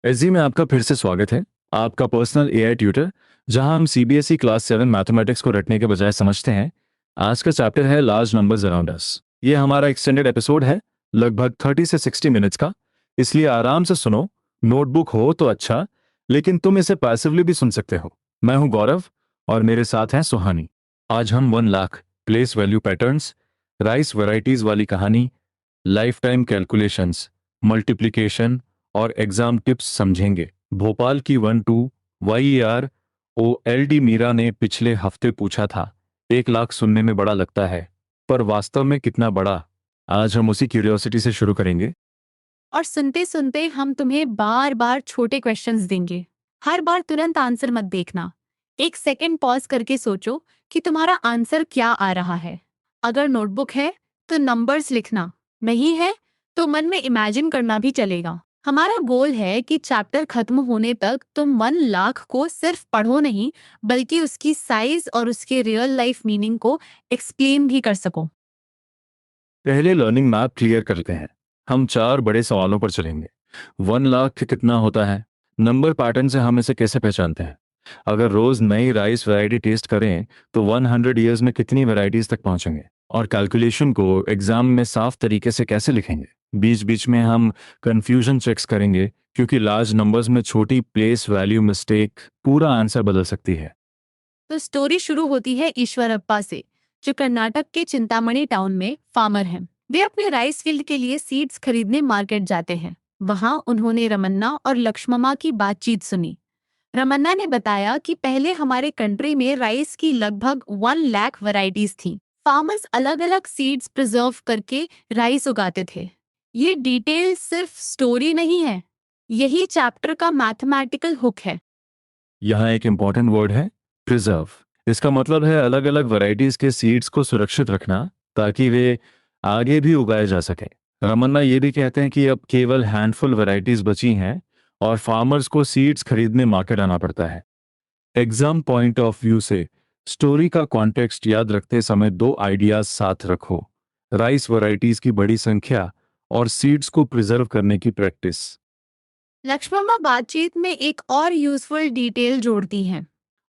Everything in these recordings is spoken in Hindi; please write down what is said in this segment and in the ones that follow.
एजी में आपका फिर से स्वागत है। आपका पर्सनल एआई ट्यूटर, जहां हम सीबीएसई क्लास 7 मैथमेटिक्स को रटने के बजाय समझते हैं। आज का चैप्टर है लार्ज नंबर्स अराउंड अस। ये हमारा एक्सटेंडेड एपिसोड है, लगभग 30 से 60 मिनट्स का। इसलिए आराम से सुनो। नोटबुक हो तो अच्छा, लेकिन तुम इसे पैसिवली भी सुन सकते हो। मैं हूं गौरव और मेरे साथ हैं सुहानी। आज हम 1 lakh place value patterns, rice varieties वाली कहानी, लाइफ टाइम कैलकुलेशंस, मल्टीप्लिकेशन और एग्जाम टिप्स समझेंगे। भोपाल की 12YER OLD मीरा ने पिछले हफ्ते पूछा था, 1 लाख सुनने में बड़ा लगता है, पर वास्तव में कितना बड़ा? आज हम उसी क्यूरियोसिटी से शुरू करेंगे। और सुनते सुनते हम तुम्हें बार बार छोटे क्वेश्चंस देंगे। हर बार तुरंत आंसर मत देखना। एक सेकंड पॉज करके सोचो कि तुम्हारा आंसर क्या आ रहा है। अगर नोटबुक है तो नंबर्स लिखना, नहीं है तो मन में इमेजिन करना भी चलेगा। हमारा गोल है कि चैप्टर खत्म होने तक तुम 1 लाख को सिर्फ पढ़ो नहीं, बल्कि उसकी साइज और उसके रियल लाइफ मीनिंग को एक्सप्लेन भी कर सको। पहले लर्निंग मैप क्लियर करते हैं। हम 4 बड़े सवालों पर चलेंगे। 1 लाख कितना होता है? नंबर पैटर्न से हम इसे कैसे पहचानते हैं? अगर रोज नई राइस वैरायटी टेस्ट करें तो 100 ईयर्स में कितनी वैरायटीज तक पहुंचेंगे? और कैलकुलेशन को एग्जाम में साफ तरीके से कैसे लिखेंगे? बीच बीच में हम कंफ्यूजन चेक्स करेंगे, क्योंकि लार्ज नंबर्स में छोटी प्लेस वैल्यू मिस्टेक पूरा आंसर बदल सकती है। तो स्टोरी शुरू होती है ईश्वरप्पा से, जो कर्नाटक के चिंतामणि टाउन में फार्मर हैं। वे अपने राइस फील्ड के लिए सीड्स खरीदने मार्केट जाते हैं। वहां उन्होंने रमन्ना और लक्ष्मम्मा की बातचीत सुनी। रमन्ना ने बताया कि पहले हमारे कंट्री में राइस की लगभग 1 लाख वैरायटीज थी। फार्मर्स अलग अलग सीड्स प्रिजर्व करके राइस उगाते थे। ये डिटेल सिर्फ स्टोरी नहीं है, यही चैप्टर का मैथमेटिकल हुक है। यहाँ एक इम्पॉर्टेंट वर्ड है, प्रिजर्व। इसका मतलब है अलग अलग वैरायटीज के सीड्स को सुरक्षित रखना, ताकि वे आगे भी उगाए जा सकें। रमन्ना ये भी कहते हैं कि अब केवल हैंडफुल वैरायटीज बची हैं और फार्मर्स को सीड्स खरीदने मार्केट आना पड़ता है। एग्जाम पॉइंट ऑफ व्यू से स्टोरी का कॉन्टेक्स्ट याद रखते समय 2 आइडियाज साथ रखो, राइस वैरायटीज की बड़ी संख्या और सीड्स को प्रिजर्व करने की प्रैक्टिस। लक्ष्मम्मा बातचीत में एक और यूजफुल डिटेल जोड़ती हैं।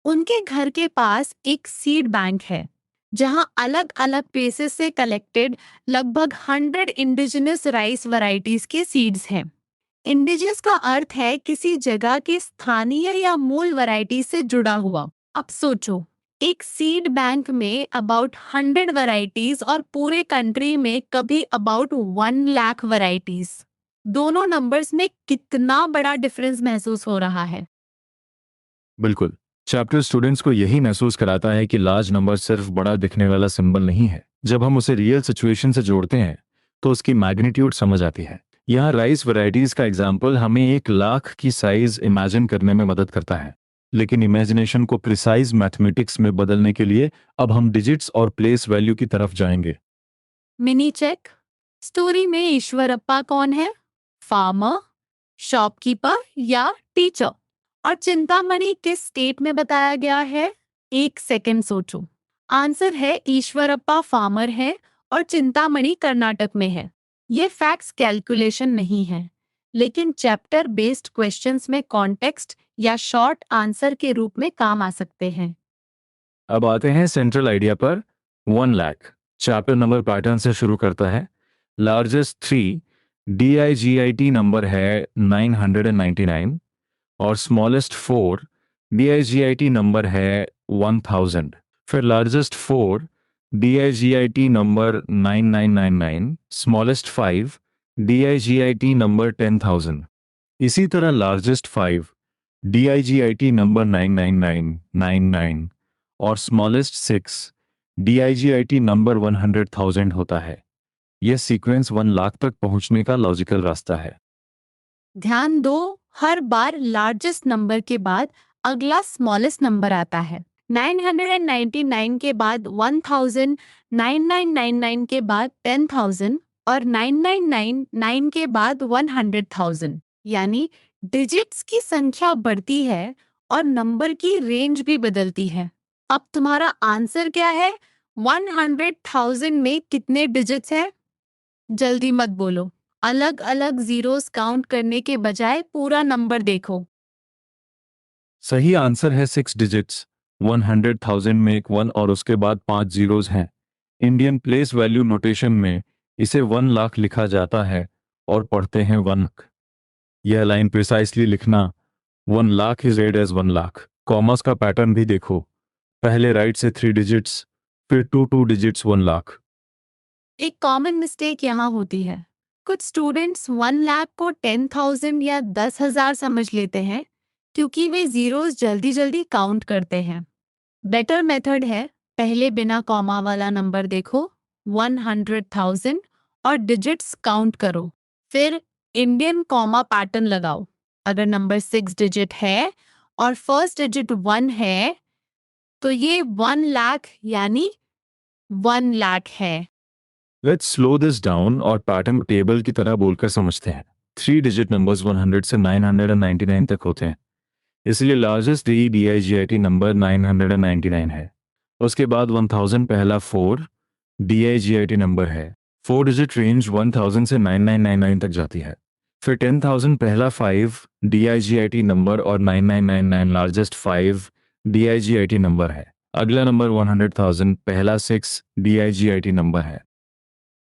उनके घर के पास एक सीड बैंक है, जहां अलग अलग प्लेसेस से कलेक्टेड लगभग 100 इंडिजिनस राइस वैरायटीज के सीड्स हैं। इंडिजिनस का अर्थ है किसी जगह के स्थानीय या मूल वैरायटी से जुड़ा हुआ। अब सोचो, एक सीड बैंक में अबाउट 100 वैरायटीज और पूरे कंट्री में कभी अबाउट 1 लाख वैरायटीज। दोनों नंबर्स में कितना बड़ा डिफरेंस महसूस हो रहा है। बिल्कुल। चैप्टर स्टूडेंट्स को यही महसूस कराता है कि लार्ज नंबर सिर्फ बड़ा दिखने वाला सिंबल नहीं है। जब हम उसे रियल सिचुएशन से जोड़ते हैं तो उसकी मैग्नीट्यूड समझ आती है। यहाँ राइस वैरायटीज का एग्जाम्पल हमें 1 लाख की साइज इमेजिन करने में मदद करता है, लेकिन इमेजिनेशन को प्रिसाइज मैथमेटिक्स में बदलने के लिए अब हम डिजिट्स और प्लेस वैल्यू की तरफ जाएंगे। Mini check. स्टोरी में ईश्वरप्पा कौन है? फार्मर, शॉपकीपर या टीचर? और चिंतामणि किस स्टेट में बताया गया है? एक सेकंड सोचो। आंसर है ईश्वरप्पा फार्मर है और चिंतामणि कर्नाटक में है। ये फैक्ट्स कैलकुलेशन नहीं है, लेकिन चैप्टर बेस्ड क्वेश्चंस में कॉन्टेक्स्ट या शॉर्ट आंसर के रूप में काम आ सकते हैं। अब आते हैं सेंट्रल आइडिया पर। 1 लाख चैप्टर नंबर पैटर्न से शुरू करता है। लार्जेस्ट 3 DIGIT नंबर है 999 और स्मॉलेस्ट 4 DIGIT नंबर है 1000। फिर largest 4 DIGIT number 9999, smallest 5 DIGIT number 10,000। इसी तरह लार्जेस्ट 5 DIGIT नंबर 99999 और स्मॉलेस्ट 6 DIGIT नंबर 100,000 होता है। यह सीक्वेंस 1 लाख तक पहुंचने का लॉजिकल रास्ता है। ध्यान दो, हर बार लार्जेस्ट नंबर के बाद अगला स्मॉलेस्ट नंबर आता है। 999 के बाद 1000, 9999 के बाद 10,000 और 9999 के बाद 100,000। यानी डिजिट्स की संख्या बढ़ती है और नंबर की रेंज भी बदलती है। अब तुम्हारा आंसर क्या है? 100,000 में कितने डिजिट्स हैं? जल्दी मत बोलो, अलग अलग जीरोस काउंट करने के बजाय पूरा नंबर देखो। सही आंसर है 6 डिजिट्स। 100,000 में एक 1 और उसके बाद 5 जीरोज हैं। इंडियन प्लेस वैल्यू नोटेशन में इसे 1 लाख लिखा जाता है और पढ़ते हैं 1 लाख। यह लाइन प्रिसाइसली लिखना, 1 lakh is read as 1 lakh. Commerce का पैटर्न भी देखो, पहले राइट से 3 डिजिट्स, फिर 2 डिजिट्स 1 लाख। एक कॉमन मिस्टेक यहाँ होती है, कुछ स्टूडेंट्स 1 लाख को 10,000 या 10,000 समझ लेते हैं क्योंकि वे जीरोस जल्दी जल्दी काउंट करते हैं। बेटर मेथड है, पहले बिना कॉमा वाला नंबर देखो 100,000 और डिजिट्स काउंट करो, फिर इंडियन कॉमा पैटर्न लगाओ। अगर नंबर 6 डिजिट है और फर्स्ट डिजिट 1 है तो ये 1 लाख यानी 1 लाख है। लेट्स स्लो दिस डाउन और पैटर्न टेबल की तरह बोलकर समझते हैं। 3 डिजिट नंबर्स 100 से 999 तक होते हैं, इसलिए लार्जेस्ट DIGIT नंबर 999 है। उसके बाद 1000 पहला 4 DIGIT नंबर है। 4 डिजिट रेंज 1000 से 9999 तक जाती है। फिर 10,000 पहला 5 DIGIT नंबर और 9999 लार्जेस्ट 5 DIGIT नंबर है। अगला नंबर 100,000 पहला 6 DIGIT नंबर है।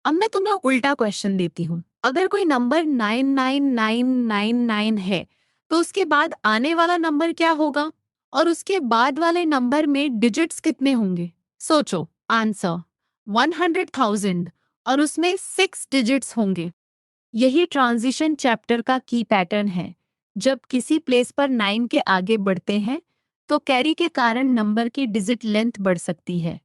अब मैं तुम्हें उल्टा क्वेश्चन देती हूँ, अगर कोई नंबर 99999 है तो उसके बाद आने वाला नंबर क्या होगा और उसके बाद वाले नंबर में डिजिट्स कितने होंगे? सोचो, आंसर 100,000 और उसमें 6 डिजिट्स होंगे। यही ट्रांजिशन चैप्टर का की पैटर्न है। जब किसी प्लेस पर 9 के आगे बढ़ते हैं तो कैरी के कारण नंबर की डिजिट लेंथ बढ़ सकती है।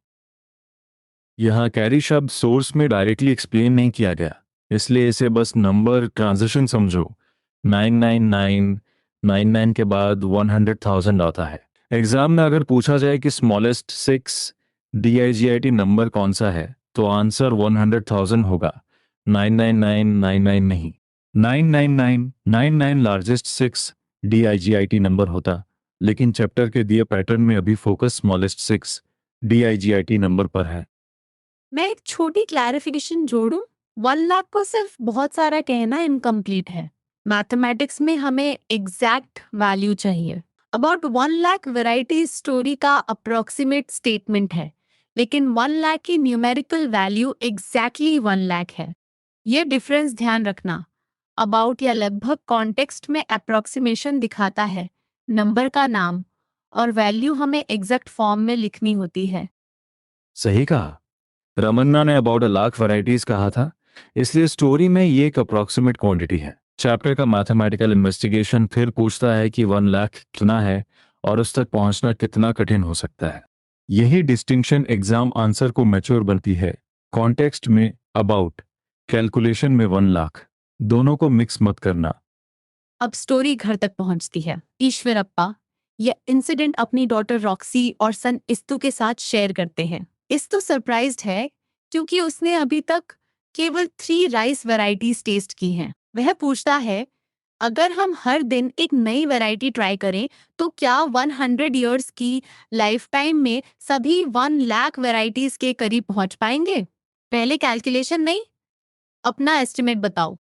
यहाँ कैरी शब्द सोर्स में डायरेक्टली एक्सप्लेन नहीं किया गया, इसलिए इसे बस नंबर ट्रांजिशन समझो। 99999 के बाद 100,000 आता है। एग्जाम में अगर पूछा जाए कि स्मॉलेस्ट 6 DIGIT नंबर कौन सा है तो आंसर 100,000 होगा, 99999 नहीं। 99999 लार्जेस्ट 6 DIGIT नंबर होता, लेकिन चैप्टर के दिए पैटर्न में अभी फोकस स्मॉलेस्ट 6 DIGIT नंबर पर है। मैं एक छोटी क्लैरिफिकेशन जोड़ूं, 1 लाख को सिर्फ बहुत सारा कहना इनकम्प्लीट है। मैथमेटिक्स में हमें एग्जैक्ट वैल्यू चाहिए। अबाउट 1 लाख वैरायटी स्टोरी का अप्रोक्सीमेट स्टेटमेंट है, लेकिन 1 लाख की न्यूमेरिकल वैल्यू एग्जैक्टली 1 लाख है। ये डिफरेंस ध्यान रखना। अबाउट या लगभग कॉन्टेक्स्ट में अप्रोक्सीमेशन दिखाता है, नंबर का नाम और वैल्यू हमें एग्जैक्ट फॉर्म में लिखनी होती है। सही कहा। रमन्ना ने अबाउट अ लाख वैरायटीज कहा था, इसलिए स्टोरी में ये एक अप्रोक्सीमेट क्वांटिटी है। चैप्टर का मैथमेटिकल इन्वेस्टिगेशन फिर पूछता है कि 1 लाख कितना है और उस तक पहुंचना कितना कठिन हो सकता है। यही डिस्टिंक्शन एग्जाम आंसर को मैच्योर बनती है। कॉन्टेक्स्ट में अबाउट, कैलकुलेशन में 1 लाख, दोनों को मिक्स मत करना। अब स्टोरी घर तक पहुंचती है। ईश्वरप्पा यह इंसिडेंट अपनी डॉटर रॉक्सी और सन इस्तु के साथ शेयर करते हैं। इस्तु सरप्राइज्ड है क्योंकि उसने अभी तक केवल 3 राइस वैरायटीज टेस्ट की हैं। वह पूछता है, अगर हम हर दिन एक नई वैरायटी ट्राई करें तो क्या 100 इयर्स की लाइफ टाइम में सभी 1 लाख वैरायटीज के करीब पहुंच पाएंगे? पहले कैलकुलेशन नहीं, अपना एस्टिमेट बताओ।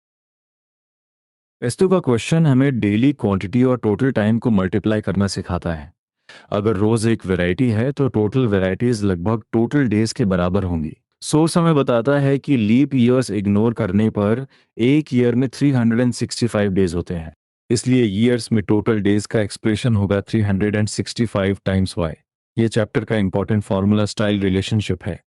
एस्तु का क्वेश्चन हमें डेली क्वांटिटी और टोटल टाइम को मल्टीप्लाई करना सिखाता है। अगर रोज एक वैरायटी है तो टोटल वैरायटीज लगभग टोटल डेज के बराबर होंगी। सोर्स हमें बताता है कि लीप ईयर्स इग्नोर करने पर एक ईयर में 365 डेज होते हैं, इसलिए ईयर्स में टोटल डेज का एक्सप्रेशन होगा 365 टाइम्स वाई। ये चैप्टर का इंपॉर्टेंट फॉर्मूला स्टाइल रिलेशनशिप है।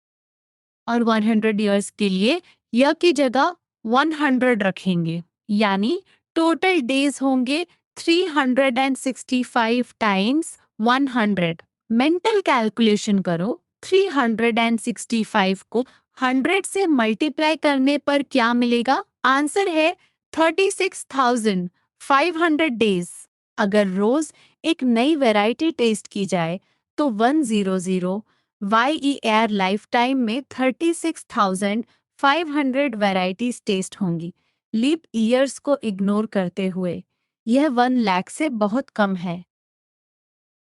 और 100 इयर्स के लिए यह की जगह 100 रखेंगे, यानी टोटल डेज होंगे 365 टाइम्स 100। मेंटल कैलकुलेशन करो, 365 को 100 से मल्टीप्लाई करने पर क्या मिलेगा? आंसर है 36,500 डेज। अगर रोज एक नई वैरायटी टेस्ट की जाए तो 100 YER लाइफ टाइम में 36,500 वैरायटीज टेस्ट होंगी। लीप ईयर्स को इग्नोर करते हुए यह 1 लाख से बहुत कम है।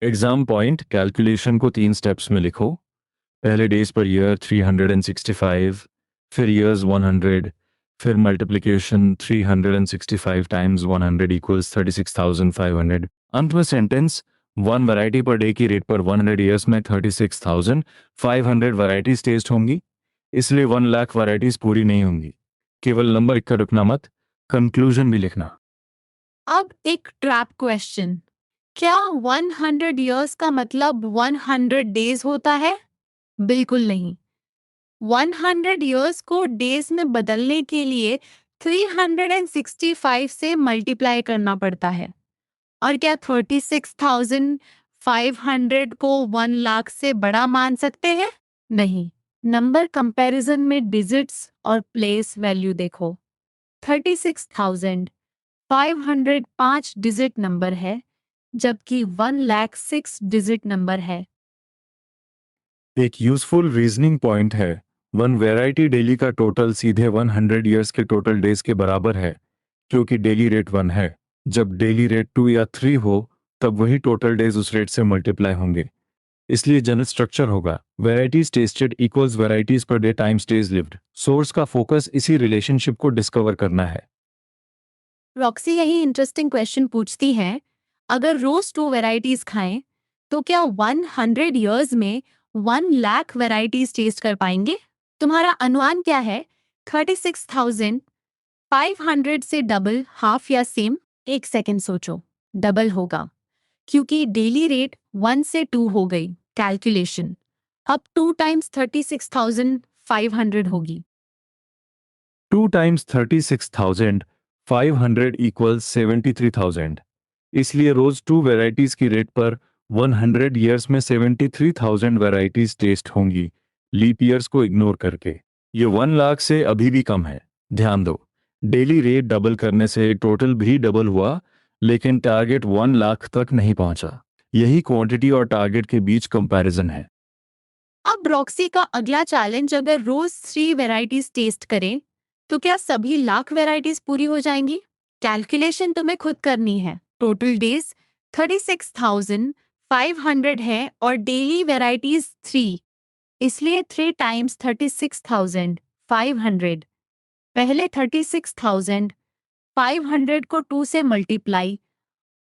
एग्जाम पॉइंट कैलकुलेशन को 3 स्टेप्स में लिखो। पहले डेज पर ईयर 365, फिर ईयर्स 100, फिर मल्टीप्लिकेशन 365 टाइम्स 100 इक्वल्स 36,500। अंत में sentence, one variety per day की रेट पर 100 ईयर्स में 36,500 वैरायटीज टेस्ट होंगी, इसलिए 1 लाख वैरायटीज पूरी नहीं होंगी। केवल नंबर का रुकना मत, कंक्लूजन भी लिखना। अब एक ट्रैप क्वेश्चन, क्या 100 इयर्स का मतलब 100 डेज होता है? बिल्कुल नहीं। 100 इयर्स को डेज में बदलने के लिए 365 से मल्टीप्लाई करना पड़ता है। और क्या 36,500 को 1 लाख से बड़ा मान सकते हैं? नहीं। नंबर कंपैरिजन में डिजिट्स और प्लेस वैल्यू देखो। 36,500 5 डिजिट नंबर है, जबकि 1 लाख 6 डिजिट नंबर है। एक यूजफुल रीजनिंग पॉइंट है, वन वैरायटी डेली का टोटल सीधे 100 ईयर्स के टोटल डेज के बराबर है, क्योंकि डेली रेट 1 है। जब डेली रेट 2 या 3 हो, तब वही टोटल डेज उस रेट से मल्टीप्लाई होंगे। इसलिए जनरल स्ट्रक्चर होगा varieties tested equals varieties per day times days lived. Source का फोकस इसी रिलेशनशिप को डिस्कवर करना है। रॉक्सी यही इंटरेस्टिंग क्वेश्चन पूछती है, अगर रोज 2 वैरायटीज खाएं तो क्या 100 इयर्स में 1 लाख वैरायटीज टेस्ट कर पाएंगे? तुम्हारा अनुमान क्या है? 36,500 से डबल, हाफ या सेम? एक सेकेंड सोचो। डबल होगा, क्योंकि डेली रेट 1 से 2 हो गई। कैलकुलेशन अब 2 टाइम्स 36,500 होगी। 2 टाइम्स 36,500 इक्वल्स 73,000। इसलिए रोज 2 वैरायटीज की रेट पर 100 ईयर्स में 73,000 वैरायटीज टेस्ट होंगी, लीप ईयर्स को इग्नोर करके। ये 1 लाख से अभी भी कम है। ध्यान दो, डेली रेट डबल करने से टोटल भी डबल हुआ, लेकिन टारगेट 1 लाख तक नहीं पहुंचा। यही क्वांटिटी और टारगेट के बीच कंपैरिजन है। अब रॉक्सी का अगला चैलेंज, अगर रोज 3 वैरायटीज टेस्ट करें तो क्या सभी लाख वैरायटीज पूरी हो जाएंगी? कैलकुलेशन तुम्हें खुद करनी है। टोटल डेज 36,500 है और डेली वैरायटीज 3, इसलिए 3 टाइम्स 36,500। पहले 36,500 को 2 से मल्टीप्लाई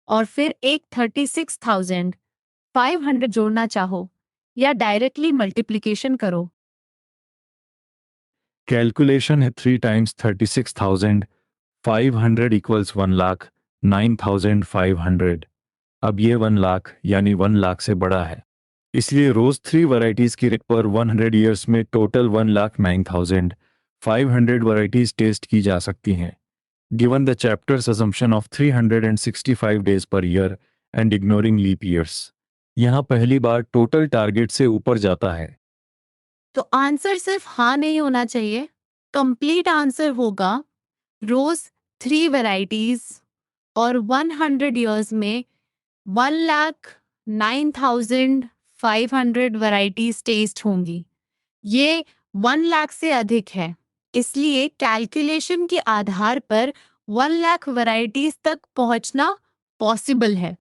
और फिर एक 36,500 जोड़ना चाहो या डायरेक्टली मल्टीप्लिकेशन करो। कैलकुलेशन है 3 टाइम्स 36,500 इक्वल्स 1 लाख 9,500। अब ये 1 लाख यानी 1 लाख से बड़ा है, इसलिए रोज 3 वैरायटीज की रेट पर 100 ईयर्स में टोटल 1,09,500 वैरायटीज टेस्ट की जा सकती हैं, given the chapters assumption of 365 days per year and ignoring leap years. यहाँ पहली बार टोटल टारगेट से ऊपर जाता है। तो आंसर सिर्फ हाँ नहीं होना चाहिए, कंप्लीट आंसर होगा रोज 3 वैरायटीज और 100 इयर्स में 1,09,500 वैरायटीज टेस्ट होंगी। ये 1 लाख से अधिक है, इसलिए कैलकुलेशन के आधार पर 1 लाख वैरायटीज तक पहुंचना पॉसिबल है।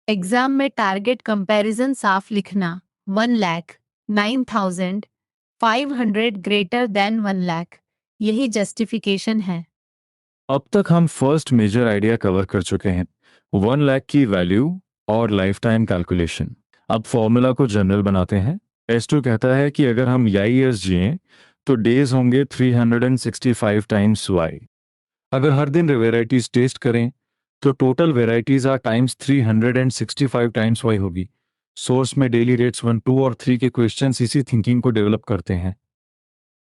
एग्जाम में टारगेट कंपैरिजन साफ लिखना, 1,09,500 ग्रेटर देन 1 लाख, यही जस्टिफिकेशन है। अब तक हम फर्स्ट मेजर आइडिया कवर कर चुके हैं, 1 लाख की वैल्यू और लाइफ टाइम कैलकुलेशन। अब फॉर्मूला को जनरल बनाते हैं। S2 कहता है कि अगर हम y ईयर्स जिए तो डेज होंगे 365 टाइम्स y। अगर हर दिन वेराइटीज टेस्ट करें तो total varieties are times 365 times y होगी। सोर्स में डेली रेट्स 1, 2 और 3 के क्वेश्चंस इसी थिंकिंग को डेवलप करते हैं।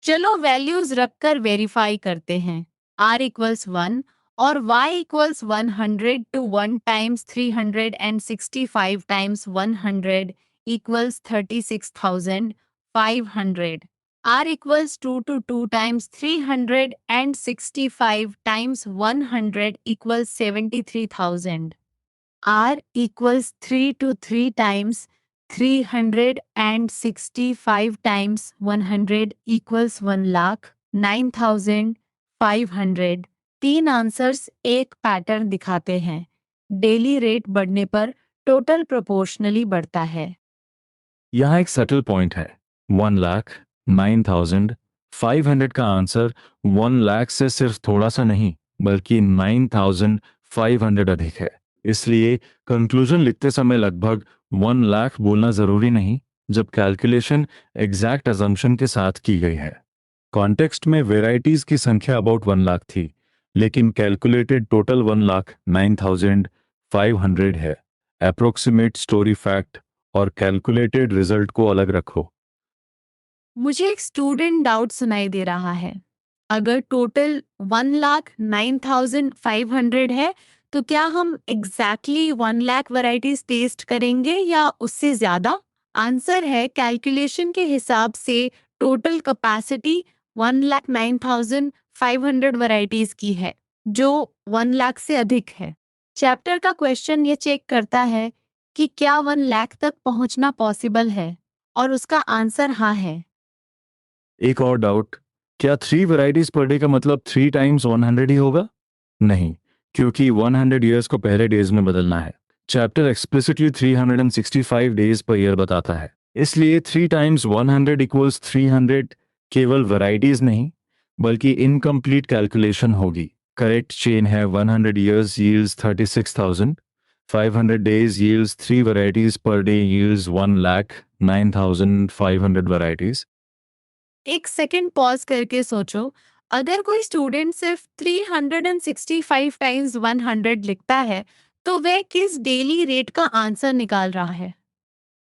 चलो वैल्यूज रखकर वेरीफाई करते हैं। r इक्वल्स 1 और y equals 100 to 1 times 365 times 100 equals 36,500। r equals 2 to 2 times 365 times 100 equals 73,000। r equals 3 to 3 times 365 times 100 equals 1 lakh 9,500। 3 answers एक पैटर्न दिखाते हैं। डेली रेट बढ़ने पर टोटल प्रोपोर्शनली बढ़ता है। यहाँ एक सटल पॉइंट है, 1,09,500 500 का आंसर 1 लाख से सिर्फ थोड़ा सा नहीं बल्कि 9500 अधिक है। इसलिए कंक्लूजन लिखते समय लगभग 1 लाख बोलना जरूरी नहीं जब कैलकुलेशन एग्जैक्ट अजम्पशन के साथ की गई है। कॉन्टेक्स्ट में वेराइटीज की संख्या अबाउट 1 लाख थी, लेकिन कैलकुलेटेड टोटल 1,09,500 है। अप्रोक्सीमेट स्टोरी फैक्ट और कैलकुलेटेड रिजल्ट को अलग रखो। मुझे एक स्टूडेंट डाउट सुनाई दे रहा है। अगर टोटल 1,09,500 है तो क्या हम एग्जैक्टली 1 लाख वैरायटीज टेस्ट करेंगे या उससे ज्यादा? आंसर है कैलकुलेशन के हिसाब से टोटल कैपेसिटी 1,09,500 वैरायटीज की है जो 1 लाख से अधिक है। चैप्टर का क्वेश्चन ये चेक करता है कि क्या 1 लाख तक पहुंचना पॉसिबल है और उसका आंसर हाँ है। एक और डाउट, क्या 3 वैरायटीज पर डे का मतलब 3 टाइम्स 100 ही होगा? नहीं, क्योंकि 100 ईयर्स को पहले डेज में बदलना है। Chapter explicitly 365 days per year बताता है, इसलिए 3 टाइम्स 100 इक्वल्स 300 केवल वैरायटीज नहीं बल्कि इनकम्प्लीट कैलकुलेशन होगी। करेक्ट चेन है 100 years yields 36,000, 500 days yields 3 varieties per day yields 1,09,500 varieties. एक सेकंड पॉज करके सोचो, अगर कोई स्टूडेंट सिर्फ 365 टाइम्स 100 लिखता है तो वह किस डेली रेट का आंसर निकाल रहा है?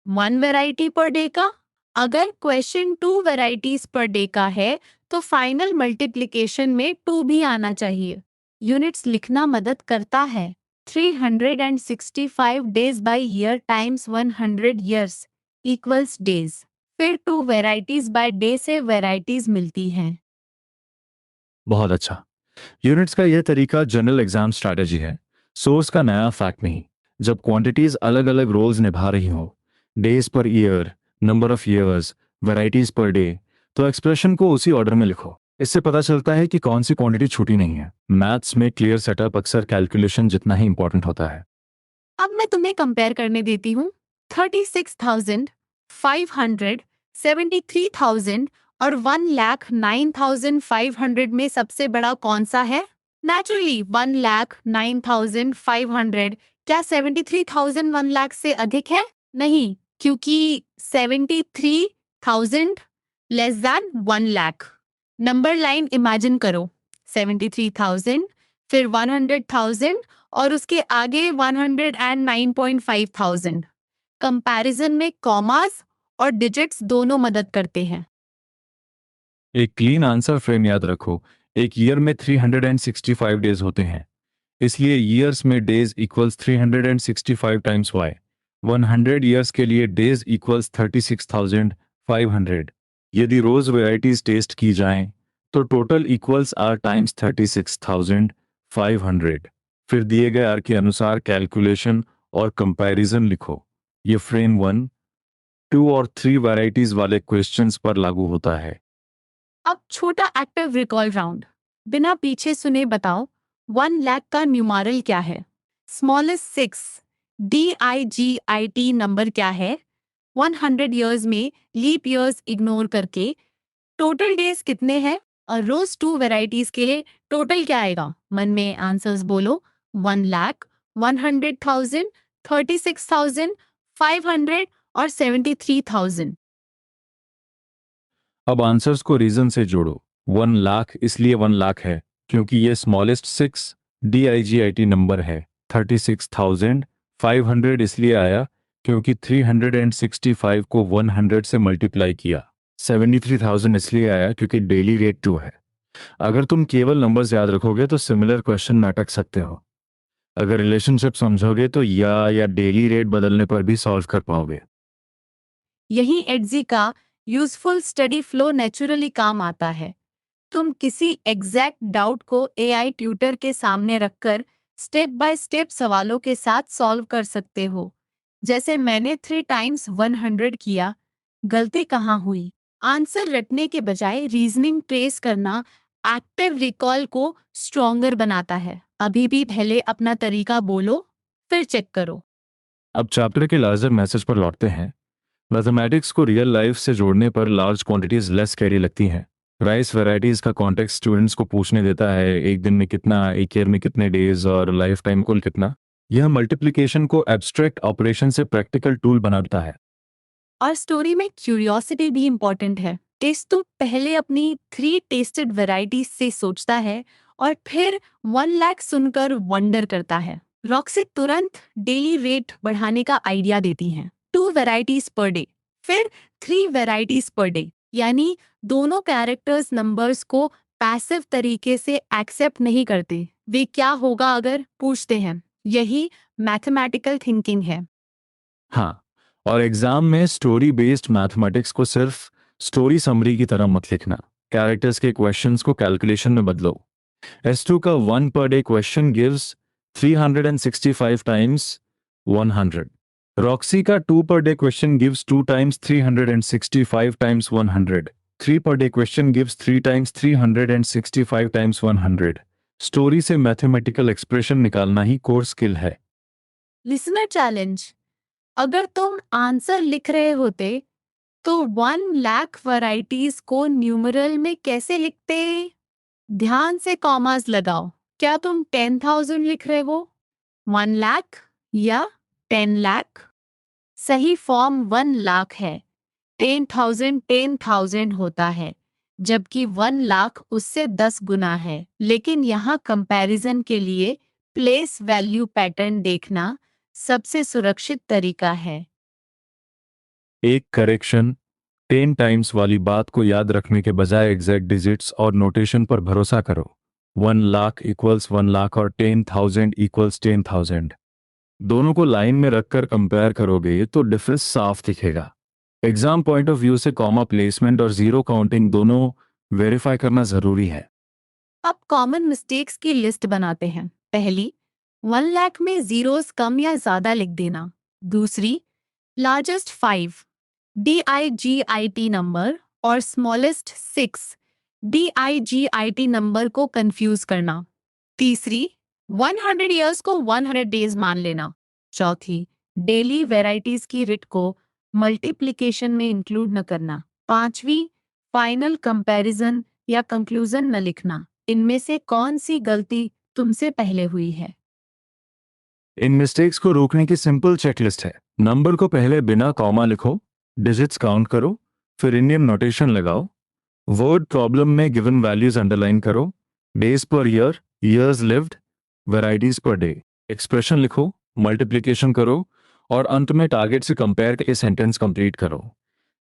1 वैरायटी पर डे का? अगर क्वेश्चन 2 वैरायटीज पर डे का है तो फाइनल मल्टीप्लिकेशन में 2 भी आना चाहिए। यूनिट्स लिखना मदद करता है। 365 days by year times 100 years equals days. फिर 2 वैरायटीज बाय डे से वैरायटीज मिलती हैं। बहुत अच्छा। यूनिट्स का यह तरीका जनरल एग्जाम स्ट्रैटेजी है, सोर्स का नया फैक्ट नहीं। जब क्वांटिटीज अलग अलग रोल्स निभा रही हो, days per year, number of years, varieties per day, तो एक्सप्रेशन को उसी ऑर्डर में लिखो। इससे पता चलता है कि कौन सी क्वांटिटी छूटी नहीं है। मैथ्स में क्लियर सेटअप अक्सर कैलकुलेशन जितना ही इंपॉर्टेंट होता है। अब मैं तुम्हें कंपेयर करने देती हूँ। 36,500, 73,000 और 1,09,500 में सबसे बड़ा कौन सा है? नेचुरली 1,09,500। क्या 73,000 1 लाख से अधिक है? नहीं, क्योंकि 73,000 less than 1 lakh. Number line imagine करो, 73,000 फिर 100,000 और उसके आगे 109,500। कंपैरिजन में कॉमास और डिजिट्स दोनों मदद करते हैं। एक क्लीन आंसर फ्रेम याद रखो। एक ईयर में 365 डेज होते हैं, इसलिए ईयर्स में days equals 365 times y. 100 years के लिए डेज इक्वल्स 36,500। यदि रोज वैरायटीज टेस्ट की जाएं तो टोटल इक्वल्स आर टाइम्स 36,500। फिर दिए गए आर के अनुसार कैलकुलेशन और कंपैरिजन लिखो। ये फ्रेम 1, 2 और 3 वैरायटीज वाले क्वेश्चंस पर लागू होता है। अब छोटा एक्टिव रिकॉल राउंड। बिना पीछे सुने बताओ, 1 लाख का न्यूमरल क्या है? स्मॉलेस्ट 6। DIGIT नंबर क्या है? 100 ईयर्स में लीप ईयर्स इग्नोर करके टोटल डेज कितने हैं? और रोज 2 वैरायटीज के लिए टोटल क्या आएगा? मन में आंसर्स बोलो। 1 लाख, 100,000, 36,000, 500 और 73,000। अब आंसर्स को रीजन से जोड़ो। 1 लाख इसलिए 1 लाख है क्योंकि ये स्मॉलेस्ट 6 DIGIT नंबर है। 36,500 इसलिए आया क्योंकि 365 को 100 से मल्टीप्लाई किया। 73,000 इसलिए आया क्योंकि डेली रेट 2 है। अगर तुम केवल नंबर्स याद रखोगे तो सिमिलर क्वेश्चन में अटक सकते हो। अगर रिलेशनशिप समझोगे तो या डेली रेट बदलने पर भी सॉल्व कर पाओगे। यही एडजी का यूजफुल स्टडी फ्लो नेचुरली काम आता है। तुम किसी एग्जैक्ट डाउट को AI ट्यूटर के सामने रखकर स्टेप बाय स्टेप सवालों के साथ सॉल्व कर सकते हो। जैसे मैंने 3 टाइम्स 100 किया, गलती कहाँ हुई? आंसर रटने के बजाय रीजनिंग ट्रेस करना एक्टिव रिकॉल को स्ट्रॉन्गर बनाता है। अभी भी पहले अपना तरीका बोलो, फिर चेक करो। अब चैप्टर के लार्जर मैसेज पर लौटते हैं। मैथमेटिक्स को रियल लाइफ से जोड़ने पर लार्ज क्वांटिटीज लेस कैरी लगती हैं, राइस वैरायटीज़ का कॉन्टेक्स्ट स्टूडेंट्स को पूछने देता है, एक दिन में कितना, एक ईयर में कितने डेज और लाइफ टाइम कुल कितना। यह मल्टीप्लिकेशन को एब्स्ट्रैक्ट ऑपरेशन से प्रैक्टिकल टूल बनाता है। और स्टोरी में क्यूरियोसिटी भी इम्पोर्टेंट है। टेस्ट तो पहले अपनी 3 टेस्टेड वैरायटी से सोचता है और फिर 1 लाख सुनकर वंडर करता है। रॉक्सी तुरंत डेली रेट बढ़ाने का आइडिया देती हैं। 2 वैरायटीज पर डे, फिर 3 वैरायटीज पर डे, यानी दोनों कैरेक्टर्स नंबर्स को पैसिव तरीके से एक्सेप्ट नहीं करते। वे क्या होगा अगर पूछते हैं। यही मैथमेटिकल थिंकिंग है। हाँ, और एग्जाम में स्टोरी बेस्ड मैथमेटिक्स को सिर्फ स्टोरी समरी की तरह मत लिखना, कैरेक्टर्स के क्वेश्चंस को कैलकुलेशन में बदलो। S2 का 1 per day question gives 365 times 100। Roxy का 2 per day question gives 2 times 365 times 100। 3 per day question gives 3 times 365 times 100। Story से मैथमेटिकल एक्सप्रेशन निकालना ही कोर स्किल है। लिसनर चैलेंज, अगर तुम आंसर लिख रहे होते तो 1 लाख वैरायटीज को न्यूमरल में कैसे लिखते? ध्यान से कॉमास लगाओ। क्या तुम 10,000 लिख रहे हो, 1 लाख या 10 लाख? सही फॉर्म 1 लाख है। 10,000 10,000 होता है, जबकि 1 लाख उससे 10 गुना है। लेकिन यहाँ कंपैरिजन के लिए प्लेस वैल्यू पैटर्न देखना सबसे सुरक्षित तरीका है। एक करेक्शन, 10 टाइम्स वाली बात को याद रखने के बजाय एग्जैक्ट डिजिट्स और नोटेशन पर भरोसा करो। 1 लाख इक्वल्स 1 लाख और 10,000 इक्वल्स 10,000। दोनों को लाइन में रखकर कंपेयर करोगे तो डिफरेंस साफ दिखेगा। एग्जाम पॉइंट ऑफ व्यू से कॉमा प्लेसमेंट और जीरो काउंटिंग दोनों वेरीफाई करना जरूरी है। अब कॉमन मिस्टेक्स की लिस्ट बनाते हैं। पहली, 1 लाख में जीरोस कम या ज्यादा लिख देना। दूसरी, लार्जेस्ट 5 DIGIT नंबर और स्मॉलेस्ट 6 DIGIT नंबर को कंफ्यूज करना। तीसरी, 100 ईयर्स को 100 डेज मान लेना। चौथी, डेली वेराइटीज की रिट को मल्टीप्लिकेशन में इंक्लूड न करना। पांचवी, फाइनल कंपैरिजन या कंक्लूजन न लिखना। इनमें से कौन सी गलती तुमसे पहले हुई है? इन मिस्टेक्स को रोकने की सिंपल चेकलिस्ट है। नंबर को पहले बिना कॉमा लिखो, डिजिट्स काउंट करो, फिर इंडियन नोटेशन लगाओ। वर्ड प्रॉब्लम में गिवन वैल्यूज अंडरलाइन करो। Days per year, years lived, varieties per day. Expression लिखो, मल्टीप्लिकेशन करो और अंत में टारगेट से कंपेयर करके सेंटेंस कंप्लीट करो।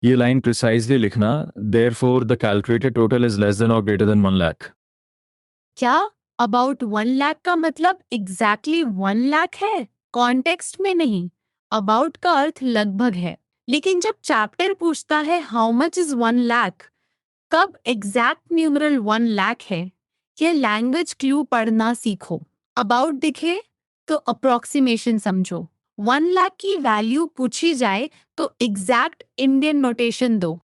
ये लाइन प्रिसाइजली लिखना, therefore the calculated total is less than और ग्रेटर देन 1 लाख। क्या अबाउट 1 लाख का मतलब एग्जैक्टली 1 लाख है? कॉन्टेक्स्ट में नहीं। अबाउट का अर्थ लगभग है। लेकिन जब चैप्टर पूछता है हाउ मच इज 1 लाख, कब एग्जैक्ट न्यूमरल 1 लाख है? ये लैंग्वेज क्लू पढ़ना सीखो। अबाउट दिखे तो अप्रोक्सीमेशन समझो। 1 लाख की वैल्यू पूछी जाए तो एग्जैक्ट इंडियन नोटेशन दो।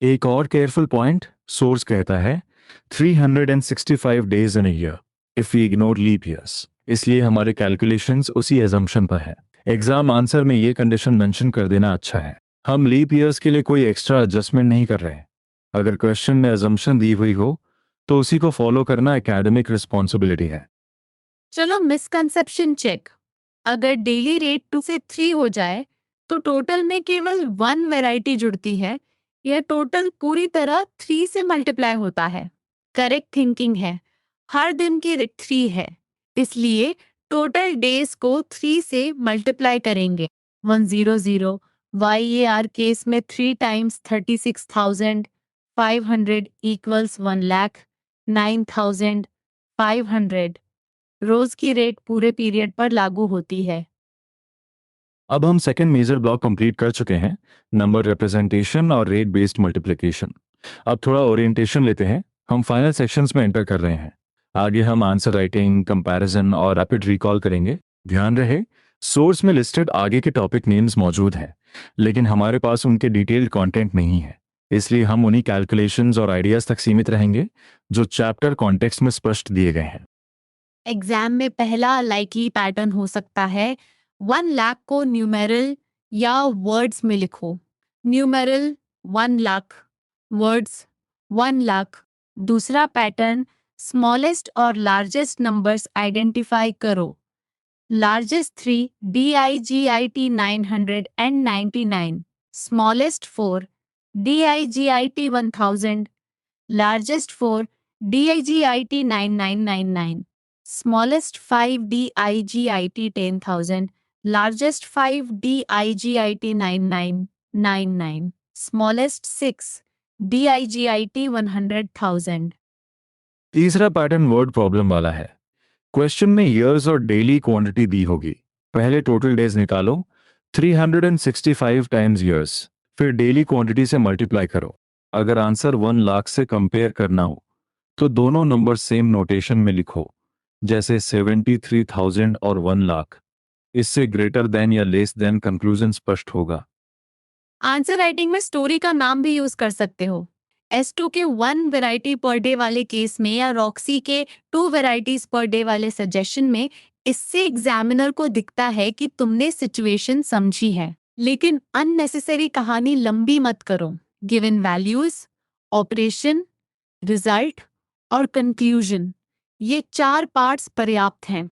एक और केयरफुल पॉइंट, सोर्स कहता है 365 days in a year if we ignore leap years, इसलिए हमारे कैलकुलेशंस उसी एजम्पशन पर है। एग्जाम आंसर में ये कंडीशन मेंशन कर देना अच्छा है। हम लीप ईयर्स के लिए कोई एक्स्ट्रा एडजस्टमेंट नहीं कर रहे। अगर क्वेश्चन में एजम्पशन दी हुई हो तो उसी को फॉलो करना एकेडमिक रिस्पॉन्सिबिलिटी है। चलो मिसकंसेप्शन चेक। अगर डेली रेट 2 से 3 हो जाए तो टोटल में केवल 1 वैरायटी जुड़ती है, यह टोटल पूरी तरह 3 से मल्टीप्लाई होता है। करेक्ट थिंकिंग है, हर दिन की रेट 3 है, इसलिए टोटल डेज को 3 से मल्टीप्लाई करेंगे। 100 YAR केस में 3 टाइम्स 36,500 इक्वल्स 1 लाख 9,500। रोज की रेट पूरे पीरियड पर लागू होती है। अब हम सेकंड मेजर ब्लॉक कंप्लीट कर चुके हैं, नंबर रिप्रेजेंटेशन और रेट बेस्ड मल्टीप्लिकेशन। अब थोड़ा ओरिएंटेशन लेते हैं। हम फाइनल सेक्शंस में एंटर कर रहे हैं। आगे हम आंसर राइटिंग, कंपैरिजन और रैपिड रिकॉल करेंगे। ध्यान रहे, सोर्स में लिस्टेड आगे के टॉपिक नेम्स मौजूद हैं, लेकिन हमारे पास उनके डिटेल्ड कंटेंट नहीं है, इसलिए हम उन्हीं कैलकुलेशंस और आइडियाज तक सीमित रहेंगे जो चैप्टर कॉन्टेक्स्ट में स्पष्ट दिए गए हैं। एग्जाम में पहला लाइकली पैटर्न हो सकता है 1 लाख को न्यूमेरल या वर्ड्स में लिखो। Numeral 1 lakh, words 1 lakh. दूसरा पैटर्न, स्मॉलेस्ट और लार्जेस्ट नंबर्स आइडेंटिफाई करो। Largest 3 DIGIT 999, smallest 4 DIGIT 1000, largest 4 DIGIT 9999, smallest 5 DIGIT 10,000, largest 5 DIGIT 9999, smallest 6 DIGIT 100,000। तीसरा पैटर्न वर्ड प्रॉब्लम वाला है। क्वेश्चन में ईयर्स और डेली क्वांटिटी दी होगी। पहले टोटल डेज निकालो, 365 टाइम्स ईयर्स, फिर डेली क्वांटिटी से मल्टीप्लाई करो। अगर आंसर 1 लाख से कंपेयर करना हो तो दोनों नंबर सेम नोटेशन में लिखो, जैसे 73,000 और 1 लाख। इससे ग्रेटर देन या लेस देन कंक्लूजन स्पष्ट होगा। आंसर राइटिंग में स्टोरी का नाम भी यूज कर सकते हो। S2 के 1 वैरायटी पर डे वाले केस में या रॉक्सी के 2 वैरायटीज पर डे वाले सजेशन में इससे एग्जामिनर को दिखता है कि तुमने सिचुएशन समझी है। लेकिन अननेसेसरी कहानी लंबी मत करो। गिवन वैल्यूज, ऑपरेशन, रिजल्ट और कंक्लूजन, ये 4 पार्ट्स पर्याप्त हैं।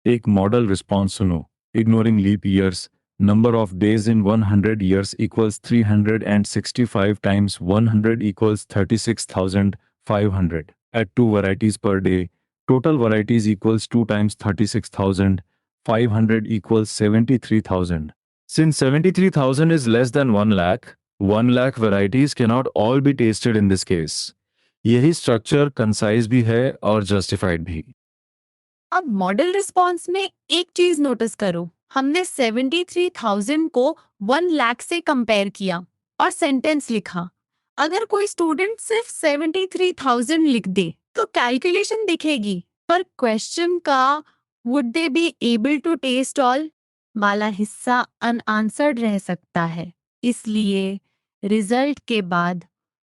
एक मॉडल रिस्पॉन्स सुनो। Ignoring leap years, number of days in 100 years equals 365 times 100 equals 36,500. At 2 varieties per day, total varieties equals 2 times 36,500 equals 73,000. Since 73,000 is less than 1 lakh varieties cannot all be tasted in this case. यही स्ट्रक्चर कंसाइज भी है और जस्टिफाइड भी। अब मॉडल रिस्पॉन्स में एक चीज नोटिस करो, हमने 73,000 को 1 लाख से कंपेयर किया और सेंटेंस लिखा। अगर कोई स्टूडेंट सिर्फ 73,000 लिख दे तो कैलकुलेशन दिखेगी, पर क्वेश्चन का would they be able to test all वाला हिस्सा अनआंसर्ड रह सकता है। इसलिए रिजल्ट के बाद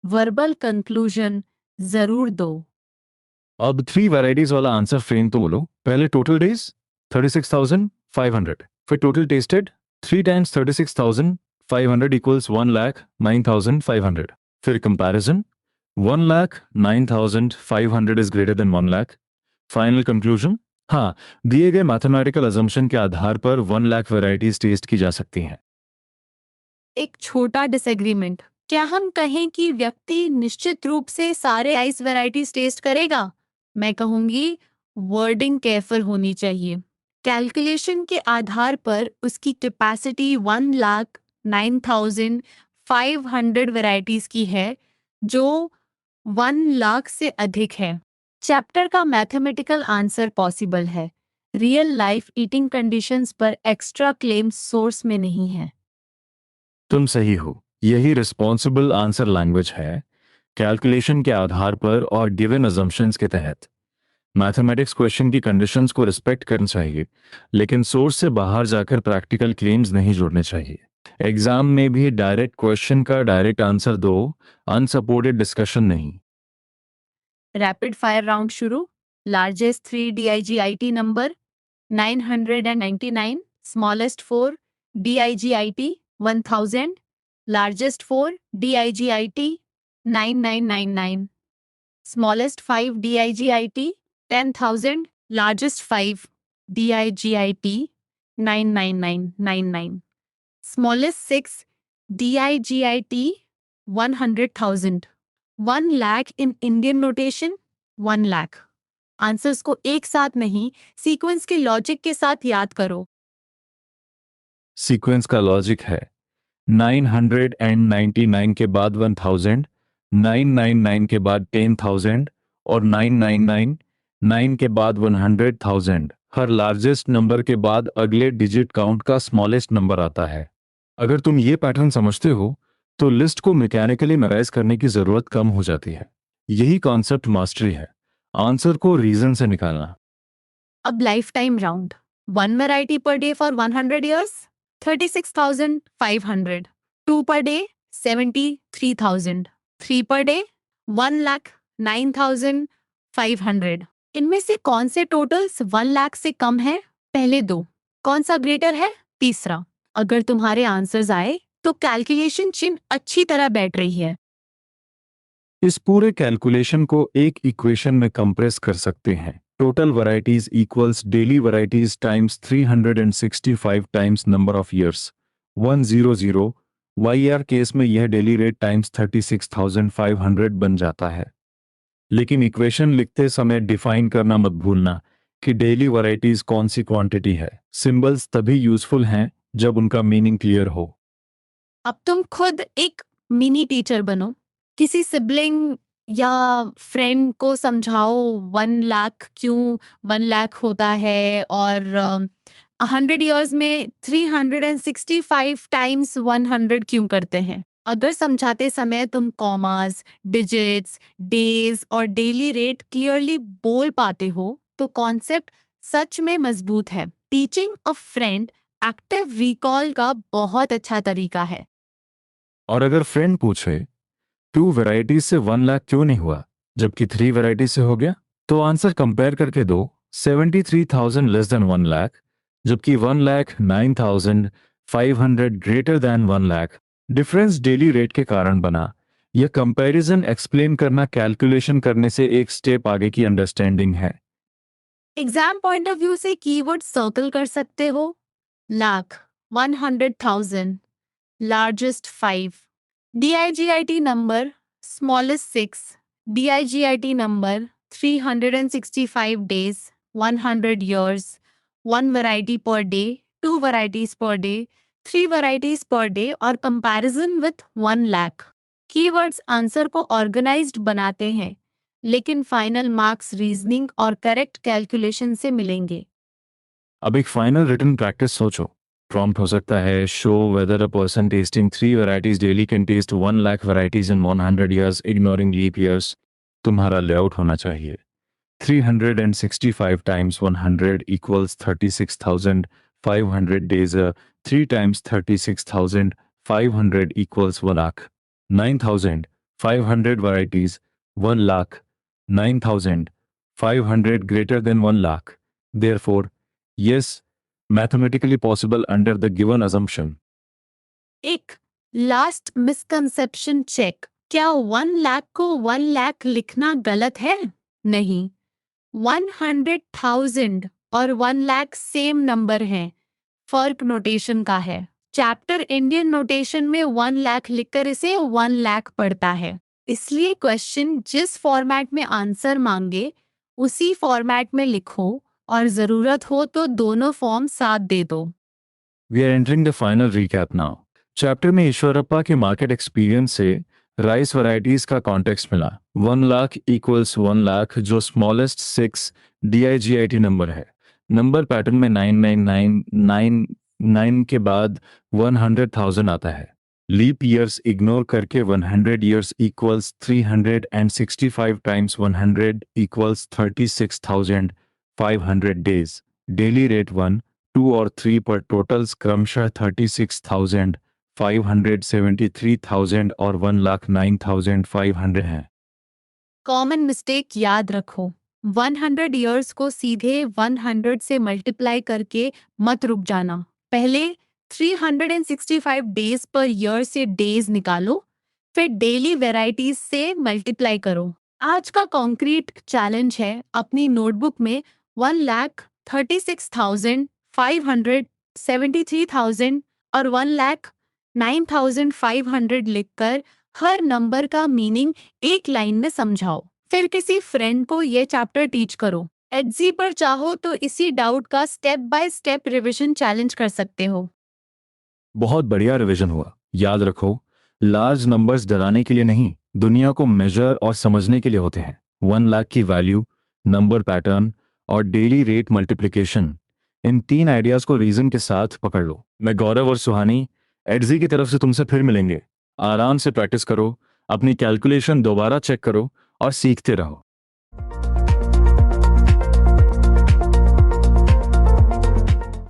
वर्बल कंक्लूजन जरूर दो। अब 3 वैराइटीज वाला आंसर फ्रेम तो बोलो। पहले टोटल डेज 36,500, फिर टोटल टेस्टेड 3 टाइम्स 36,500 इक्वल्स 1,09,500। फिर comparison 1,09,500 is greater than 1 lakh. Final conclusion, हाँ, दिए गए मैथमेटिकल अजम्पशन के आधार पर 1 लाख वैराइटीज टेस्ट की जा सकती हैं। एक छोटा डिसएग्रीमेंट, क्या हम कहें कि व्यक्ति निश्चित रूप से सारे आइस वैरायटीज टेस्ट करेगा? मैं कहूंगी वर्डिंग केयरफुल होनी चाहिए। कैलकुलेशन के आधार पर उसकी कैपेसिटी 1,09,500 वैरायटीज की है, जो 1 लाख से अधिक है। चैप्टर का मैथमेटिकल आंसर पॉसिबल है। रियल लाइफ ईटिंग कंडीशंस पर एक्स्ट्रा क्लेम सोर्स में नहीं है। तुम सही हो, यही रिस्पॉन्सिबल आंसर लैंग्वेज है, कैलकुलेशन के आधार पर और गिवन अजम्पशंस के तहत। मैथमेटिक्स क्वेश्चन की कंडीशंस को रिस्पेक्ट करना चाहिए, लेकिन सोर्स से बाहर जाकर प्रैक्टिकल क्लेम्स नहीं जोड़ने चाहिए। एग्जाम में भी डायरेक्ट क्वेश्चन का डायरेक्ट आंसर दो, अनसपोर्टेड डिस्कशन नहीं। रैपिड फायर राउंड शुरू। Largest 3 DIGIT number 999, smallest 4 DIGIT 1000, largest 4 DIGIT 9999, smallest 5 DIGIT 10,000, largest 5 DIGIT 99999, smallest 6 DIGIT 100,000। 1 lakh in Indian notation, 1 lakh। Answers को एक साथ नहीं, सीक्वेंस के लॉजिक के साथ याद करो। सीक्वेंस का लॉजिक है 999 के बाद 1000, 999 के बाद 10,000 और 999 के बाद 100,000। हर लार्जेस्ट नंबर के बाद अगले डिजिट काउंट का स्मॉलेस्ट नंबर आता है। अगर तुम ये पैटर्न समझते हो तो लिस्ट को मैकेनिकली मेमोराइज करने की जरूरत कम हो जाती है। यही कॉन्सेप्ट मास्टरी है, आंसर को रीजन से निकालना। अब life time round. 1 variety per day for 100 years, 36,500। 2 per day 73,000। 3 per day 1,09,500। इनमें से कौन से टोटल्स 1 लाख से कम है? पहले दो। कौन सा ग्रेटर है? तीसरा। अगर तुम्हारे आंसर्स आए तो कैलकुलेशन चिन्ह अच्छी तरह बैठ रही है। इस पूरे कैलकुलेशन को एक इक्वेशन में कंप्रेस कर सकते हैं। Total varieties equals daily varieties times 365 times number of years 100। YR case में यह डेली रेट टाइम्स 36,500 बन जाता है। लेकिन इक्वेशन लिखते समय डिफाइन करना मत भूलना कि डेली वैरायटीज कौन सी क्वांटिटी है। सिंबल्स तभी यूजफुल हैं जब उनका मीनिंग क्लियर हो। अब तुम खुद एक मिनी टीचर बनो। किसी सिबलिंग या फ्रेंड को समझाओ 1 लाख क्यों 1 लाख होता है और 100 ईयर्स में 365 टाइम्स 100 क्यों करते हैं। अगर समझाते समय तुम कॉमास, डिजिट्स, डेज और डेली रेट क्लियरली बोल पाते हो तो कॉन्सेप्ट सच में मजबूत है। टीचिंग अ फ्रेंड एक्टिव रिकॉल का बहुत अच्छा तरीका है। और अगर फ्रेंड पूछे 2 वैरायटीज से 1 लाख क्यों नहीं हुआ जबकि 3 वैरायटी से हो गया, तो आंसर कंपेयर करके दो। 73,000 लेस देन 1 लाख जबकि 1,09,500 greater than 1 lakh. Difference daily rate के कारण बना। यह कंपैरिजन एक्सप्लेन करना कैलकुलेशन करने से एक स्टेप आगे की अंडरस्टैंडिंग है। एग्जाम पॉइंट ऑफ व्यू से कीवर्ड सर्कल कर सकते हो। Lakh, 100,000, largest 5, DIGIT number, smallest 6, DIGIT number, 365 days, 100 years, 1 variety per day, 2 varieties per day, 3 varieties per day और comparison with 1 lakh। Keywords answer को ऑर्गेनाइज्ड बनाते हैं, लेकिन फाइनल मार्क्स रीजनिंग और करेक्ट कैलकुलेशन से मिलेंगे। अब एक फाइनल रिटन प्रैक्टिस सोचो। प्रॉम्प्ट हो सकता है show whether a person testing 3 varieties daily can test 1 lakh varieties in 100 years ignoring leap years. तुम्हारा लेआउट होना चाहिए 365 times 100 equals 36,500 days. 3 times 36,500 equals 1 lakh. 9,500 varieties, 1 lakh. 9,500 greater than 1 lakh. Therefore, yes, mathematically possible under the given assumption. एक लास्ट मिसकंसेप्शन चेक। क्या 1 लाख को 1 लाख लिखना गलत है? नहीं। 100,000 और 1 लाख सेम नंबर हैं। फर्क नोटेशन का है। चैप्टर इंडियन नोटेशन में 1 लाख लिखकर इसे 1 लाख पढ़ता है। इसलिए क्वेश्चन जिस फॉर्मेट में आंसर मांगे उसी फॉर्मेट में लिखो और जरूरत हो तो दोनों फॉर्म साथ दे दो। We are entering the final recap now. Chapter में ईश्वरप्पा के मार्केट एक्सपीरियंस से राइस वैरायटीज का कॉन्टेक्स्ट मिला। 1 लाख इक्वल्स 1 लाख जो स्मॉलेस्ट 6 DIGIT नंबर है। नंबर पैटर्न में 9999 के बाद 100,000 आता है। लीप ईयर्स इग्नोर करके 100 years equals 365 times 100 equals 36,500 days. Daily rate 1, 2 और 3 पर टोटल्स क्रमशः 36,000, 500, 73,000 और 1,09,500 हैं। कॉमन मिस्टेक याद रखो। 100 ईयर्स को सीधे 100 से मल्टीप्लाई करके मत रुक जाना। पहले 365 डेज पर ईयर से डेज निकालो, फिर डेली वेराइटीज से मल्टीप्लाई करो। आज का कॉन्क्रीट चैलेंज है अपनी नोटबुक में 1,36,500, 73,000 और 1,09,500 लिखकर हर नंबर का मीनिंग एक लाइन में समझाओ। फिर किसी फ्रेंड को ये चैप्टर टीच करो। एडजी पर चाहो तो इसी डाउट का step by step revision challenge कर सकते हो। बहुत बढ़िया रिवीजन हुआ। याद रखो, लार्ज नंबर्स डराने के लिए नहीं, दुनिया को मेजर और समझने के लिए होते हैं। 1 लाख की वैल्यू, नंबर पैटर्न और डेली रेट मल्टीप्लिकेशन, इन 3 आइडियाज को रीजन के साथ पकड़ लो। मैं गौरव और सुहानी एडजी की तरफ से तुमसे फिर मिलेंगे। आराम से प्रैक्टिस करो, अपनी कैलकुलेशन दोबारा चेक करो और सीखते रहो।